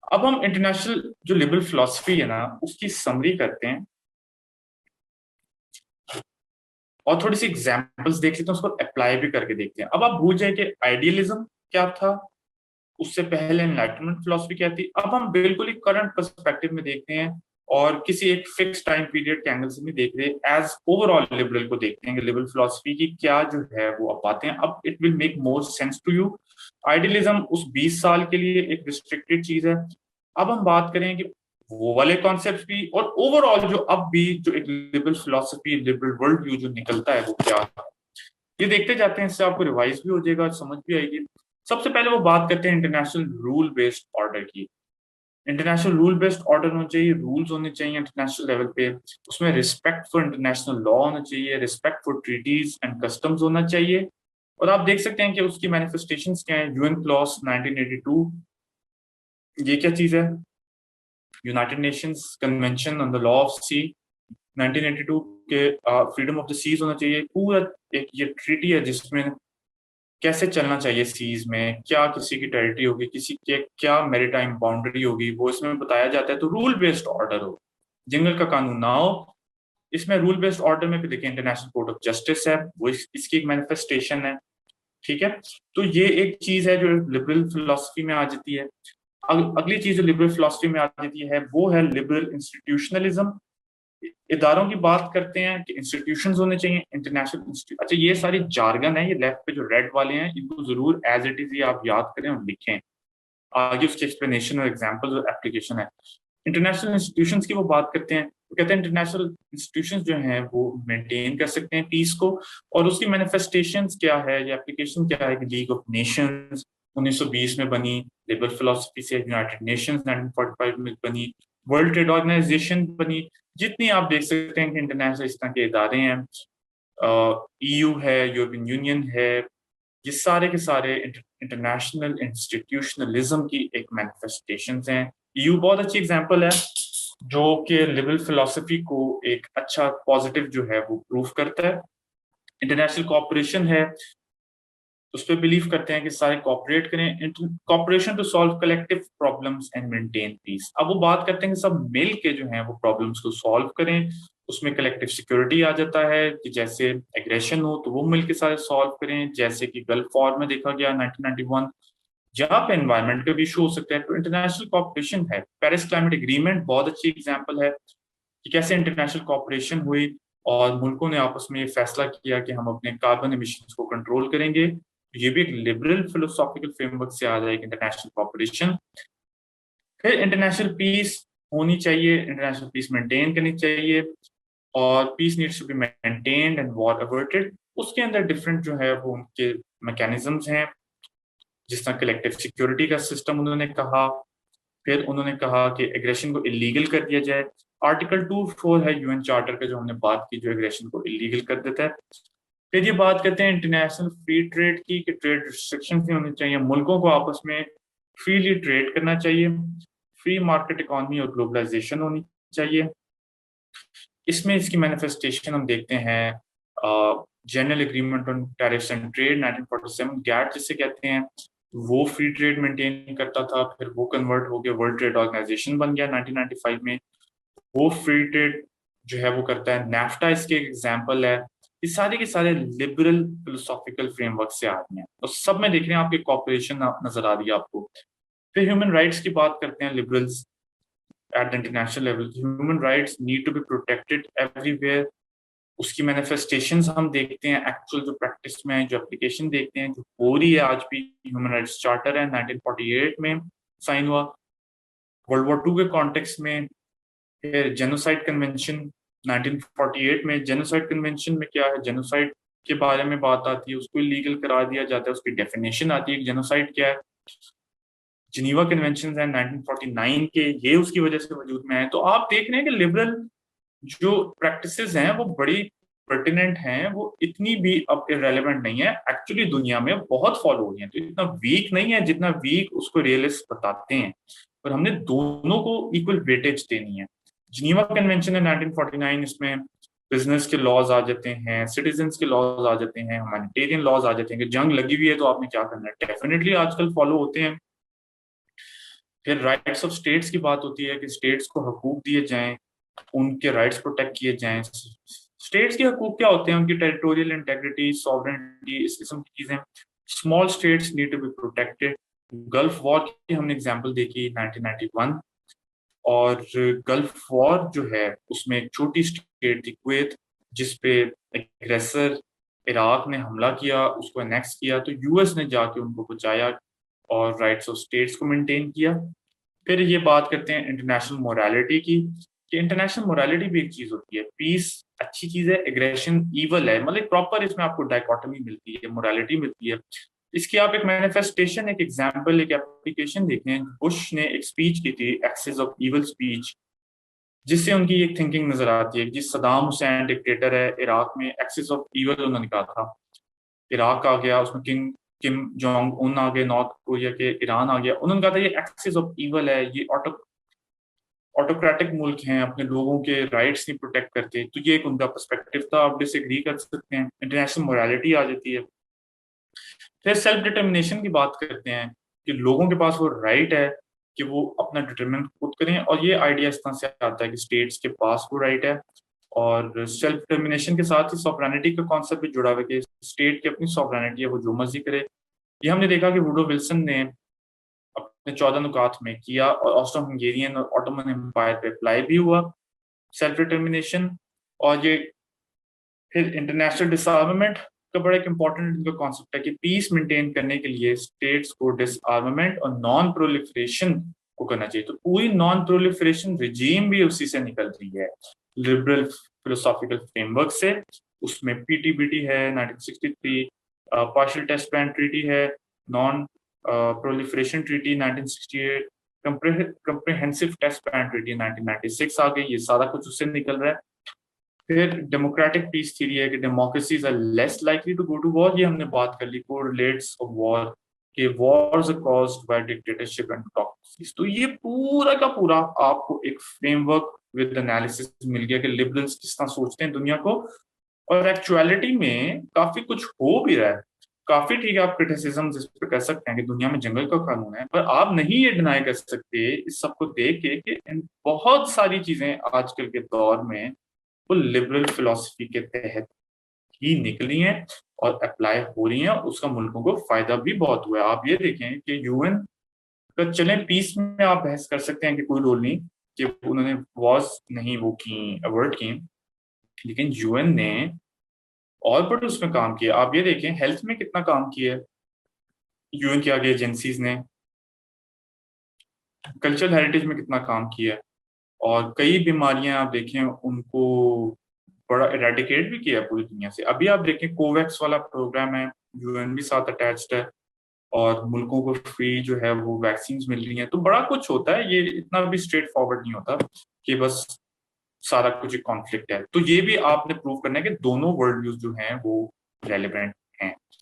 अब हम इंटरनेशनल जो लिबरल फिलोसफी है ना उसकी समरी करते हैं और थोड़ी सी एग्जांपल्स देख लेते हैं, उसको अप्लाई भी करके देखते हैं। अब आप भूल जाए कि आइडियलिज्म क्या था, उससे पहले एनलाइटमेंट फिलोसफी क्या थी। अब हम बिल्कुल ही करंट पर्सपेक्टिव में देखते हैं और किसी एक फिक्स टाइम पीरियड के एंगल से नहीं देख रहे, एज ओवरऑल लिबरल को देखते हैं कि लिबरल फिलोसफी की क्या जो है वो अब बातें हैं। अब it will make more sense to you. Idealism उस 20 साल के लिए एक रिस्ट्रिक्टेड चीज है। अब हम बात करें कि वो वाले कॉन्सेप्ट भी और ओवरऑल जो अब भी जो एक liberal philosophy liberal world view जो निकलता है वो क्या है, ये देखते जाते हैं। इससे आपको रिवाइज भी हो जाएगा, समझ भी आएगी। सबसे पहले वो बात करते हैं इंटरनेशनल रूल बेस्ड ऑर्डर की। इंटरनेशनल रूल बेस्ड ऑर्डर होना चाहिए, रूल्स होने चाहिए इंटरनेशनल लेवल पे। उसमें रिस्पेक्ट फॉर इंटरनेशनल लॉ होना चाहिए, respect for treaties and customs होना चाहिए। और आप देख सकते हैं कि उसकी मैनिफेस्टेशंस क्या है। यूएन क्लॉज 1982, ये क्या चीज है? United Nations convention on the law of sea 1982 के। फ्रीडम ऑफ द सीज होना चाहिए पूरा। एक ये ट्रीटी है जिसमें कैसे चलना चाहिए सीज में, क्या किसी की टेरिटरी होगी, किसी के क्या मैरीटाइम बाउंड्री होगी, वो इसमें बताया जाता है। तो रूल बेस्ड ऑर्डर हो, जंगल का कानून ना हो। इसमें रूल बेस्ड ऑर्डर में भी देखिए इंटरनेशनल कोर्ट ऑफ जस्टिस है, वो इसकी एक मैनिफेस्टेशन है। ठीक है, तो ये एक चीज है जो लिबरल फिलोसफी में आ जाती है। अगली चीज जो लिबरल फिलोसफी में आ जाती है वो है लिबरल इंस्टीट्यूशनलिज्म। इदारों की बात करते हैं कि इंस्टीट्यूशंस होने चाहिए इंटरनेशनल। अच्छा, ये सारी जार्गन है, ये लेफ्ट पे जो रेड वाले हैं इनको जरूर एज इट इज ये आप याद करें और लिखें। आगे उसकी एक्सप्लेनेशन और एग्जांपल और एप्लीकेशन है। इंटरनेशनल इंस्टीट्यूशंस की वो बात करते हैं, वो कहते हैं इंटरनेशनल इंस्टीट्यूशंस जो हैं वो मेंटेन कर सकते हैं पीस को। और उसकी मैनिफेस्टेशंस क्या है या एप्लीकेशन क्या है कि लीग ऑफ नेशंस 1920 में बनी, लिबरल फिलोसफी से यूनाइटेड नेशंस 1945 में बनी, वर्ल्ड ट्रेड ऑर्गेनाइजेशन बनी। जितनी आप देख सकते हैं कि इंटरनेशनल इस तरह के इदारे हैं, ईयू है, यूरोपियन यूनियन है, ये सारे के सारे इंटरनेशनल इंस्टीट्यूशनलिज्म की एक मैनिफेस्टेशन हैं। ईयू बहुत अच्छी एग्जांपल है जो कि लिबरल फिलोसफी को एक अच्छा पॉजिटिव जो है वो प्रूव करता है। इंटरनेशनल कॉपरेशन है, उस पर बिलीव करते हैं कि सारे कॉपरेट करें, cooperation to solve collective problems and maintain peace. अब वो बात करते हैं कि सब मिल के जो है वो प्रॉब्लम्स को सॉल्व करें। उसमें कलेक्टिव सिक्योरिटी आ जाता है कि जैसे एग्रेशन हो तो वो मिल के सारे सॉल्व करें, जैसे कि गल्फ वॉर में देखा गया 1991, जहां पे एनवायरमेंट का भी इशू हो सकता है। तो इंटरनेशनल कॉपरेशन है। पेरिस क्लाइमेट एग्रीमेंट बहुत अच्छी एग्जाम्पल है कि कैसे इंटरनेशनल कॉपरेशन हुई और मुल्कों ने आपस में ये फैसला किया कि हम अपने कार्बन एमिशंस को कंट्रोल करेंगे। ये भी एक लिबरल फिलोसॉफिकल फ्रेमवर्क से आ जाएगी इंटरनेशनल कॉपरेशन। फिर इंटरनेशनल पीस होनी चाहिए, इंटरनेशनल पीस मेंटेन करनी चाहिए और peace needs to be maintained and war averted. उसके अंदर डिफरेंट जो है वो उनके मैकेनिज्म्स हैं, जिस तरह कलेक्टिव सिक्योरिटी का सिस्टम उन्होंने कहा। फिर उन्होंने कहा कि एग्रेशन को इलीगल कर दिया जाए। आर्टिकल 2(4) है यूएन चार्टर का जो हमने बात की, जो एग्रेशन को इलीगल कर देता है। फिर ये बात करते हैं इंटरनेशनल फ्री ट्रेड की कि ट्रेड रिस्ट्रिक्शन नहीं होनी चाहिए, मुल्कों को आपस में फ्रीली ट्रेड करना चाहिए, फ्री मार्केट इकोनॉमी और ग्लोबलाइजेशन होनी चाहिए। इसमें इसकी मैनिफेस्टेशन हम देखते हैं general agreement on tariffs and trade 1947, GATT जिसे कहते हैं, वो फ्री ट्रेड मेंटेन करता था। फिर वो कन्वर्ट हो गया वर्ल्ड ट्रेड ऑर्गेनाइजेशन बन गया 1995 में, वो फ्री ट्रेड जो है वो करता है। नेफ्टा इसके एग्जाम्पल है। ये सारे के सारे लिबरल फिलोसॉफिकल फ्रेमवर्क से आ रहे हैं और सब में देख रहे हैं आपके कॉपरेशन नजर आ रही है आपको। फिर ह्यूमन राइट्स की बात करते हैं liberals at the international level. Human rights need to be protected everywhere. उसकी मैनिफेस्टेशंस हम देखते हैं, एक्चुअल जो प्रैक्टिस में है, जो एप्लीकेशन देखते हैं जो हो रही है आज भी। ह्यूमन राइट्स चार्टर है 1948 में साइन हुआ, वर्ल्ड वॉर 2 के कॉन्टेक्स्ट में। फिर जेनोसाइड कन्वेंशन 1948 में। जेनोसाइड कन्वेंशन में क्या है, जेनोसाइड के बारे में बात आती है, उसको इलीगल करार दिया जाता है, उसकी डेफिनेशन आती है कि जेनोसाइड क्या है। जिनीवा कन्वेंशन है 1949 के, ये उसकी वजह से वजूद में है। तो आप देख रहे हैं कि लिबरल जो प्रैक्टिसेस हैं वो बड़ी पर्टिनेंट हैं, वो इतनी भी अब इरेलीवेंट नहीं है, एक्चुअली दुनिया में बहुत फॉलो हो रही हैं। तो इतना वीक नहीं है जितना वीक उसको रियलिस्ट बताते हैं। पर हमने दोनों को इक्वल वेटेज देनी है। जिनीवा कन्वेंशन है 1949, इसमें बिजनेस के लॉज आ जाते हैं, सिटीजन्स के लॉज आ जाते हैं, ह्यूमैनिटेरियन लॉज आ जाते हैं कि जंग लगी हुई है तो आपने क्या करना है, डेफिनेटली आजकल फॉलो होते हैं। फिर राइट्स ऑफ स्टेट्स की बात होती है कि स्टेट्स को हकूक दिए जाएं, उनके राइट्स प्रोटेक्ट किए जाएं। स्टेट्स के हकूक क्या होते हैं? उनकी टेरिटोरियल इंटेग्रिटी, सॉवरेनिटी, इस किस्म की चीजें। Small states need to be protected. Gulf war की हमने एग्जांपल देखी 1991, और गल्फ वॉर जो है उसमें एक छोटी स्टेट थी कुवैत, जिसपे एग्रेसर इराक ने हमला किया, उसको एनेक्स किया, तो यूएस ने जाके उनको बचाया और राइट्स ऑफ स्टेट्स को मेंटेन किया। फिर ये बात करते हैं इंटरनेशनल मोरालिटी की, कि इंटरनेशनल मोरालिटी भी एक चीज होती है। पीस अच्छी चीज है, एग्रेशन ईवल है, मतलब प्रॉपर इसमें आपको डायकोटमी मिलती है, मोरालिटी मिलती है। इसकी आप एक मैनिफेस्टेशन, एक एग्जाम्पल, एक एप्लीकेशन देखें। बुश ने एक स्पीच की थी, एक्सेस ऑफ ईवल स्पीच, जिससे उनकी एक थिंकिंग नजर आती है। जिस सदाम हुसैन डिक्टेटर है इराक में, एक्सेस ऑफ ईवल उन्होंने कहा था। इराक आ गया, उसमें किम जोंग उन आ गए, नॉर्थ कोरिया के, ईरान आ गया, उन्होंने कहा था ये एक्सेस ऑफ ईवल है, ये ऑटोक्रेटिक मुल्क हैं, अपने लोगों के राइट्स नहीं प्रोटेक्ट करते। तो ये एक उनका पर्सपेक्टिव था, आप डिसएग्री कर सकते हैं। इंटरनेशनल मोरालिटी आ जाती है। फिर सेल्फ डिटर्मिनेशन की बात करते हैं, कि लोगों के पास वो राइट है कि वो अपना डिटरमिन खुद करें, और ये आइडिया इस तरह से आता है कि स्टेट्स के पास वो राइट है। और सेल्फ डिटर्मिनेशन के साथ ही सॉवरेनिटी का कॉन्सेप्ट भी जुड़ा हुआ है, कि स्टेट की अपनी सॉवरेनिटी है, वो जो मर्जी करे। ये हमने देखा कि वुडो विल्सन ने अपने 14 नुकात में किया, और ऑस्ट्रो हंगेरियन और ऑटोमन एम्पायर पे अप्लाई भी हुआ सेल्फ डिटर्मिनेशन। और ये फिर इंटरनेशनल डिसआर्मामेंट का बड़ा एक इंपॉर्टेंट इनका कॉन्सेप्ट है, कि पीस मेंटेन करने के लिए स्टेट्स को डिसआर्मामेंट और नॉन प्रोलिफरेशन को करना चाहिए। तो पूरी नॉन प्रोलिफरेशन रिजीम भी उसी से निकल रही है, लिबरल फिलोसॉफिकल फ्रेमवर्क से। उसमें पीटीबीटी है 1963, पार्शियल टेस्ट बैन ट्रीटी है, non proliferation treaty 1968, comprehensive test ban treaty 1996 आ गई। ये सारा कुछ उससे निकल रहा है। फिर डेमोक्रेटिक पीस थ्योरी है, कि democracies are less likely to go to war. ये हमने बात कर ली, कोरिलेट्स ऑफ वॉर, कि wars are caused by dictatorship and toxics. तो ये पूरा का पूरा आपको एक फ्रेमवर्क विद एनालिसिस मिल गया, कि लिबरल्स किस तरह सोचते हैं दुनिया को। और एक्चुअलिटी में काफी कुछ हो भी रहा है। काफी ठीक है, आप क्रिटिसिज्म इस पे कर सकते हैं कि दुनिया में जंगल का कानून है, पर आप नहीं ये डिनाई कर सकते इस सबको देख के कि बहुत सारी चीजें आजकल के दौर में वो लिबरल फिलॉसफी के तहत ही निकली हैं और अप्लाई हो रही हैं, और उसका मुल्कों को फायदा भी बहुत हुआ है। आप ये देखें कि यूएन का, चलें पीस में आप बहस कर सकते हैं कि कोई रोल नहीं, कि उन्होंने वॉर्स नहीं वो की, अवॉइड की, लेकिन यूएन ने और बड़े उसमें काम किया। आप ये देखें हेल्थ में कितना काम किया है यूएन के आगे एजेंसीज ने, कल्चरल हेरिटेज में कितना काम किया है, और कई बीमारियां आप देखें उनको बड़ा इरेडिकेट भी किया पूरी दुनिया से। अभी आप देखें कोवैक्स वाला प्रोग्राम है, यूएन भी साथ अटैच्ड है, और मुल्कों को फ्री जो है वो वैक्सीन मिल रही हैं। तो बड़ा कुछ होता है, ये इतना भी स्ट्रेट फॉरवर्ड नहीं होता कि बस सारा कुछ एक कॉन्फ्लिक्ट है। तो ये भी आपने प्रूव करना है कि दोनों वर्ल्ड व्यूज जो हैं वो रेलिवेंट